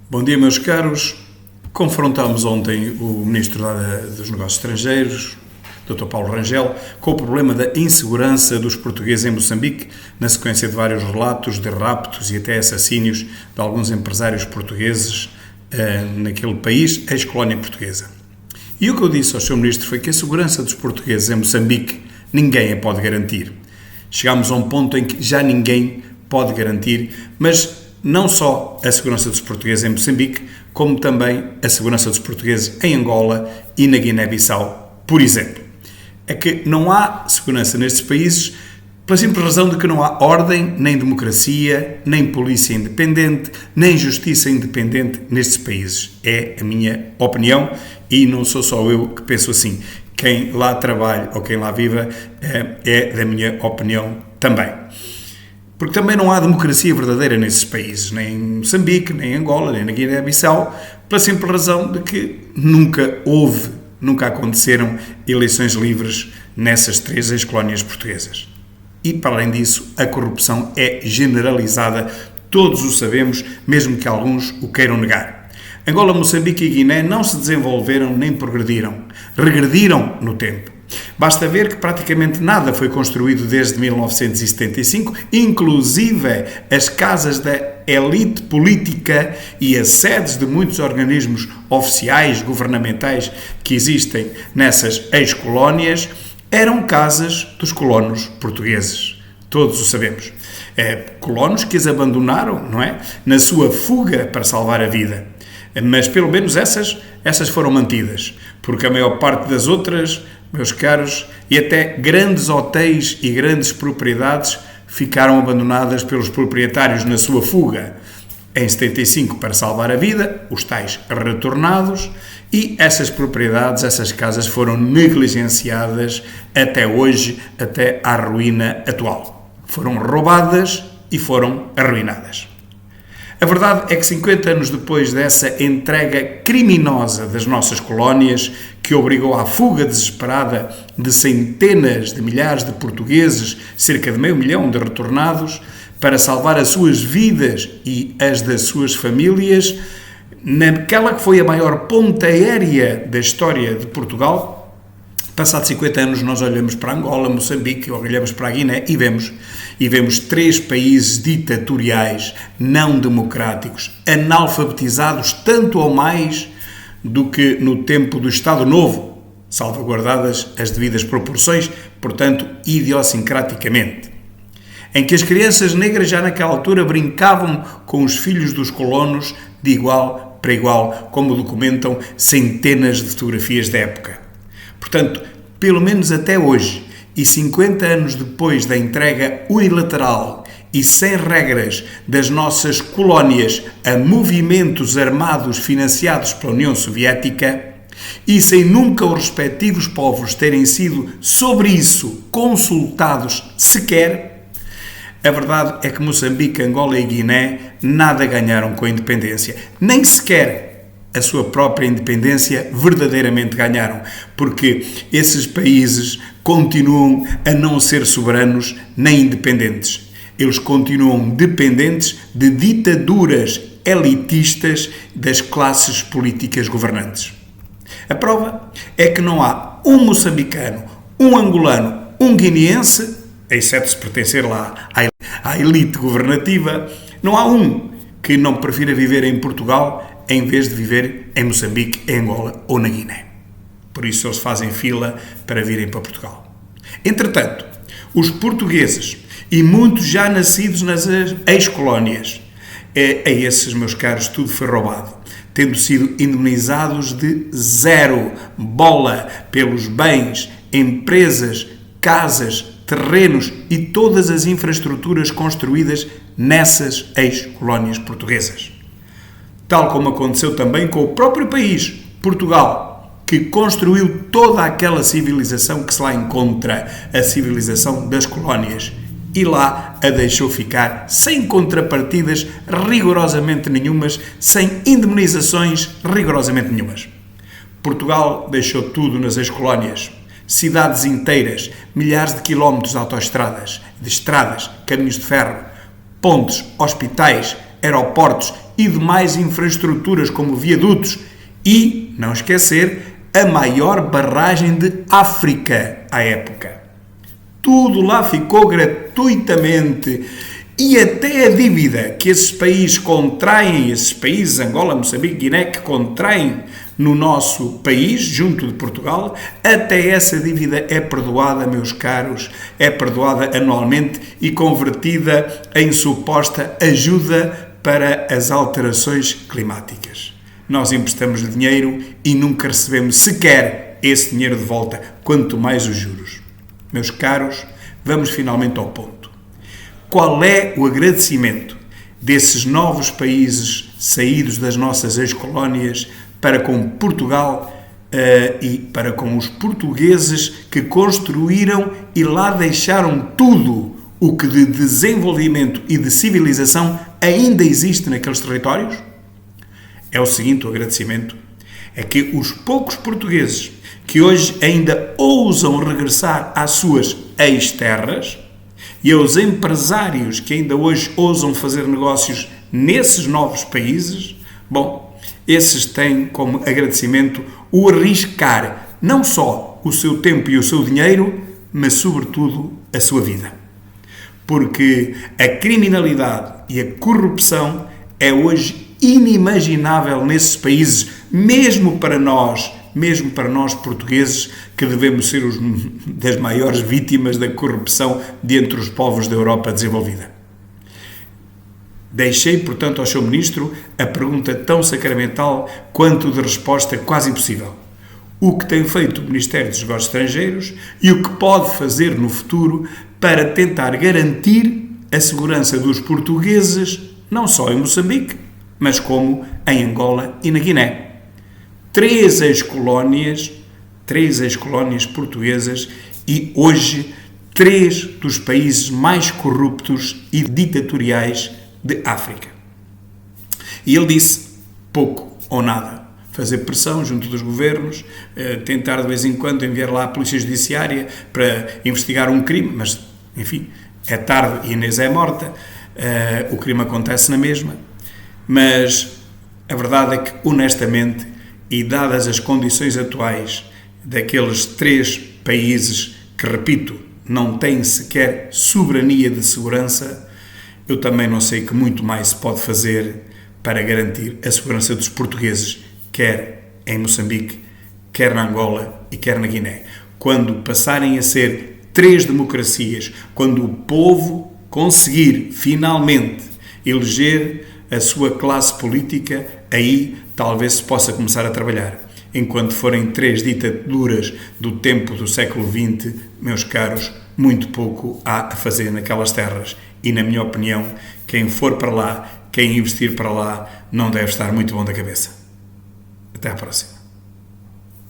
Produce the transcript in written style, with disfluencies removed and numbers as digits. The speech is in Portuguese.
Bom dia, meus caros. Confrontámos ontem o Ministro dos Negócios Estrangeiros, Dr. Paulo Rangel, com o problema da insegurança dos portugueses em Moçambique, na sequência de vários relatos de raptos e até assassínios de alguns empresários portugueses naquele país, ex-colónia portuguesa. E o que eu disse ao Sr. Ministro foi que a segurança dos portugueses em Moçambique ninguém a pode garantir. Chegámos a um ponto em que já ninguém pode garantir, mas não só a segurança dos portugueses em Moçambique, como também a segurança dos portugueses em Angola e na Guiné-Bissau, por exemplo. É que não há segurança nestes países pela simples razão de que não há ordem, nem democracia, nem polícia independente, nem justiça independente nestes países. É a minha opinião e não sou só eu que penso assim. Quem lá trabalha ou quem lá viva é da minha opinião também. Porque também não há democracia verdadeira nesses países, nem em Moçambique, nem em Angola, nem na Guiné-Bissau, pela simples razão de que nunca aconteceram eleições livres nessas três ex-colónias portuguesas. E, para além disso, a corrupção é generalizada, todos o sabemos, mesmo que alguns o queiram negar. Angola, Moçambique e Guiné não se desenvolveram nem progrediram, regrediram no tempo. Basta ver que praticamente nada foi construído desde 1975, inclusive as casas da elite política e as sedes de muitos organismos oficiais, governamentais que existem nessas ex-colónias, eram casas dos colonos portugueses. Todos o sabemos. Colonos que as abandonaram, não é? Na sua fuga para salvar a vida. Mas pelo menos essas foram mantidas, porque a maior parte das outras, meus caros, e até grandes hotéis e grandes propriedades ficaram abandonadas pelos proprietários na sua fuga. Em 75, para salvar a vida, os tais retornados, e essas propriedades, essas casas foram negligenciadas até hoje, até à ruína atual. Foram roubadas e foram arruinadas. A verdade é que 50 anos depois dessa entrega criminosa das nossas colónias, que obrigou à fuga desesperada de centenas de milhares de portugueses, cerca de 500 mil de retornados, para salvar as suas vidas e as das suas famílias, naquela que foi a maior ponta aérea da história de Portugal, passados 50 anos nós olhamos para Angola, Moçambique, olhamos para a Guiné e vemos três países ditatoriais, não democráticos, analfabetizados tanto ou mais do que no tempo do Estado Novo, salvaguardadas as devidas proporções, portanto, idiosincraticamente, em que as crianças negras já naquela altura brincavam com os filhos dos colonos de igual para igual, como documentam centenas de fotografias da época. Portanto, pelo menos até hoje, e 50 anos depois da entrega unilateral e sem regras das nossas colónias a movimentos armados financiados pela União Soviética, e sem nunca os respectivos povos terem sido sobre isso consultados sequer, a verdade é que Moçambique, Angola e Guiné nada ganharam com a independência, nem sequer a sua própria independência verdadeiramente ganharam, porque esses países continuam a não ser soberanos nem independentes. Eles continuam dependentes de ditaduras elitistas das classes políticas governantes. A prova é que não há um moçambicano, um angolano, um guineense, exceto se pertencer lá à elite governativa, não há um que não prefira viver em Portugal em vez de viver em Moçambique, em Angola ou na Guiné. Por isso eles fazem fila para virem para Portugal. Entretanto, os portugueses e muitos já nascidos nas ex-colónias, a esses, meus caros, tudo foi roubado, tendo sido indemnizados de zero bola pelos bens, empresas, casas, terrenos e todas as infraestruturas construídas nessas ex-colónias portuguesas. Tal como aconteceu também com o próprio país, Portugal, que construiu toda aquela civilização que se lá encontra, a civilização das colónias, e lá a deixou ficar sem contrapartidas rigorosamente nenhumas, sem indemnizações rigorosamente nenhumas. Portugal deixou tudo nas ex-colónias, cidades inteiras, milhares de quilómetros de autoestradas, de estradas, caminhos de ferro, pontes, hospitais, aeroportos e demais infraestruturas como viadutos e, não esquecer, a maior barragem de África à época. Tudo lá ficou gratuitamente e até a dívida que esses países contraem, esses países, Angola, Moçambique, Guiné, que contraem no nosso país, junto de Portugal, até essa dívida é perdoada, meus caros, é perdoada anualmente e convertida em suposta ajuda para as alterações climáticas. Nós emprestamos dinheiro e nunca recebemos sequer esse dinheiro de volta, quanto mais os juros. Meus caros, vamos finalmente ao ponto. Qual é o agradecimento desses novos países saídos das nossas ex-colónias para com Portugal e para com os portugueses que construíram e lá deixaram tudo o que de desenvolvimento e de civilização ainda existe naqueles territórios? É o seguinte, o agradecimento é que os poucos portugueses que hoje ainda ousam regressar às suas ex-terras e aos empresários que ainda hoje ousam fazer negócios nesses novos países, bom, esses têm como agradecimento o arriscar não só o seu tempo e o seu dinheiro, mas sobretudo a sua vida. Porque a criminalidade e a corrupção é hoje inimaginável nesses países, mesmo para nós portugueses, que devemos ser das maiores vítimas da corrupção de entre os povos da Europa desenvolvida. Deixei, portanto, ao Sr. Ministro a pergunta tão sacramental quanto de resposta quase impossível. O que tem feito o Ministério dos Negócios Estrangeiros e o que pode fazer no futuro para tentar garantir a segurança dos portugueses, não só em Moçambique, mas como em Angola e na Guiné. Três ex-colónias portuguesas e hoje 3 dos países mais corruptos e ditatoriais de África. E ele disse pouco ou nada. Fazer pressão junto dos governos, tentar de vez em quando enviar lá a Polícia Judiciária para investigar um crime, mas, enfim, é tarde e Inês é morta, o crime acontece na mesma, mas a verdade é que, honestamente, e dadas as condições atuais daqueles 3 países que, repito, não têm sequer soberania de segurança, eu também não sei que muito mais se pode fazer para garantir a segurança dos portugueses, quer em Moçambique, quer na Angola e quer na Guiné. Quando passarem a ser 3 democracias, quando o povo conseguir finalmente eleger a sua classe política, aí talvez se possa começar a trabalhar. Enquanto forem 3 ditaduras do tempo do século XX, meus caros, muito pouco há a fazer naquelas terras. E, na minha opinião, quem for para lá, quem investir para lá, não deve estar muito bom da cabeça. Até à próxima.